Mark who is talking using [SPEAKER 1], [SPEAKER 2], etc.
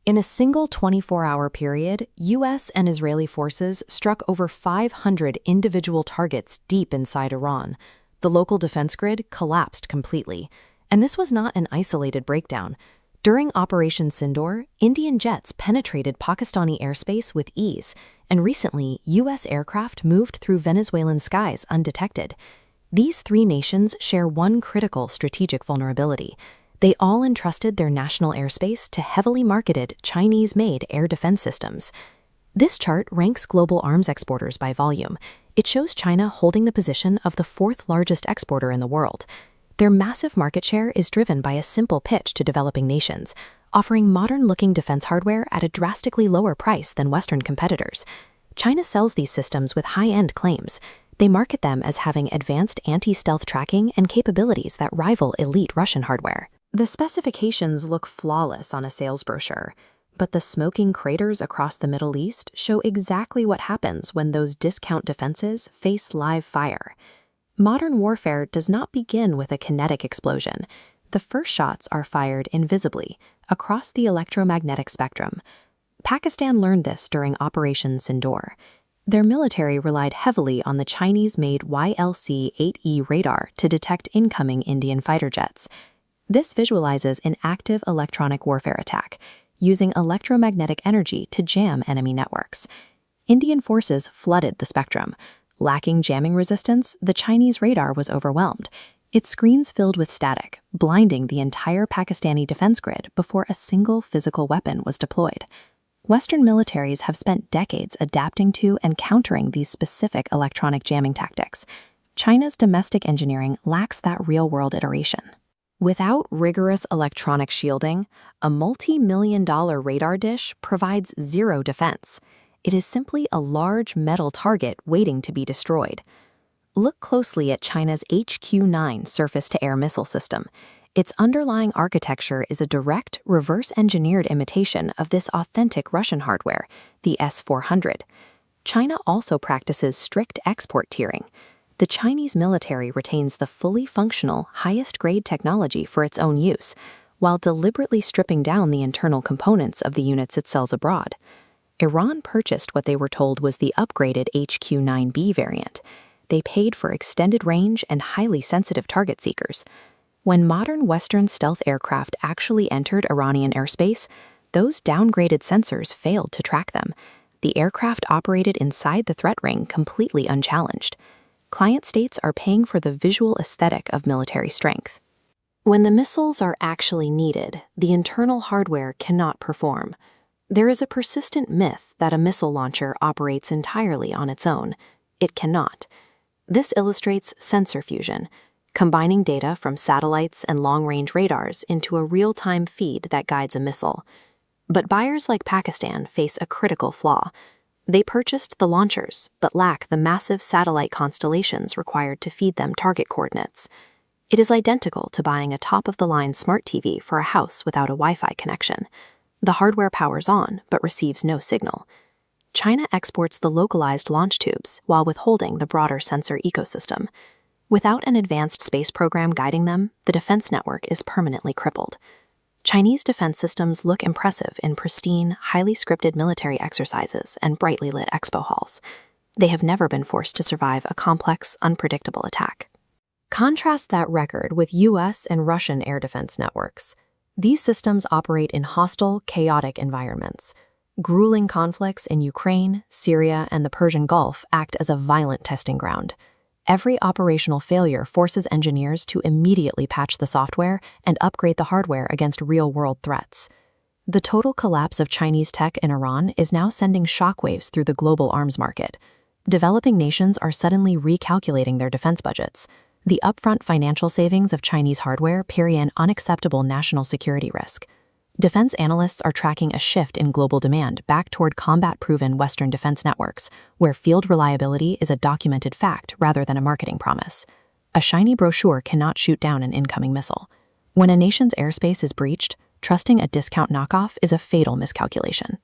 [SPEAKER 1] In a single 24-hour period, U.S. and Israeli forces struck over 500 individual targets deep inside Iran. The local defense grid collapsed completely. And this was not an isolated breakdown. During Operation Sindoor, Indian jets penetrated Pakistani airspace with ease, and recently, U.S. aircraft moved through Venezuelan skies undetected. These three nations share one critical strategic vulnerability. They all entrusted their national airspace to heavily marketed, Chinese-made air defense systems. This chart ranks global arms exporters by volume. It shows China holding the position of the fourth largest exporter in the world. Their massive market share is driven by a simple pitch to developing nations, offering modern-looking defense hardware at a drastically lower price than Western competitors. China sells these systems with high-end claims. They market them as having advanced anti-stealth tracking and capabilities that rival elite Russian hardware. The specifications look flawless on a sales brochure, but the smoking craters across the Middle East show exactly what happens when those discount defenses face live fire. Modern warfare does not begin with a kinetic explosion. The first shots are fired invisibly, across the electromagnetic spectrum. Pakistan learned this during Operation Sindoor. Their military relied heavily on the Chinese-made YLC-8E radar to detect incoming Indian fighter jets. This visualizes an active electronic warfare attack, using electromagnetic energy to jam enemy networks. Indian forces flooded the spectrum. Lacking jamming resistance, the Chinese radar was overwhelmed. Its screens filled with static, blinding the entire Pakistani defense grid before a single physical weapon was deployed. Western militaries have spent decades adapting to and countering these specific electronic jamming tactics. China's domestic engineering lacks that real-world iteration. Without rigorous electronic shielding, a multi-million-dollar radar dish provides zero defense. It is simply a large metal target waiting to be destroyed. Look closely at China's HQ-9 surface-to-air missile system. Its underlying architecture is a direct, reverse-engineered imitation of this authentic Russian hardware, the S-400. China also practices strict export tiering. The Chinese military retains the fully functional, highest-grade technology for its own use, while deliberately stripping down the internal components of the units it sells abroad. Iran purchased what they were told was the upgraded HQ-9B variant. They paid for extended range and highly sensitive target seekers. When modern Western stealth aircraft actually entered Iranian airspace, those downgraded sensors failed to track them. The aircraft operated inside the threat ring completely unchallenged. Client states are paying for the visual aesthetic of military strength. When the missiles are actually needed, the internal hardware cannot perform. There is a persistent myth that a missile launcher operates entirely on its own. It cannot. This illustrates sensor fusion, combining data from satellites and long-range radars into a real-time feed that guides a missile. But buyers like Pakistan face a critical flaw. They purchased the launchers, but lack the massive satellite constellations required to feed them target coordinates. It is identical to buying a top-of-the-line smart TV for a house without a Wi-Fi connection. The hardware powers on, but receives no signal. China exports the localized launch tubes while withholding the broader sensor ecosystem. Without an advanced space program guiding them, the defense network is permanently crippled. Chinese defense systems look impressive in pristine, highly scripted military exercises and brightly lit expo halls. They have never been forced to survive a complex, unpredictable attack. Contrast that record with U.S. and Russian air defense networks. These systems operate in hostile, chaotic environments. Grueling conflicts in Ukraine, Syria, and the Persian Gulf act as a violent testing ground. Every operational failure forces engineers to immediately patch the software and upgrade the hardware against real-world threats. The total collapse of Chinese tech in Iran is now sending shockwaves through the global arms market. Developing nations are suddenly recalculating their defense budgets. The upfront financial savings of Chinese hardware carry an unacceptable national security risk. Defense analysts are tracking a shift in global demand back toward combat-proven Western defense networks, where field reliability is a documented fact rather than a marketing promise. A shiny brochure cannot shoot down an incoming missile. When a nation's airspace is breached, trusting a discount knockoff is a fatal miscalculation.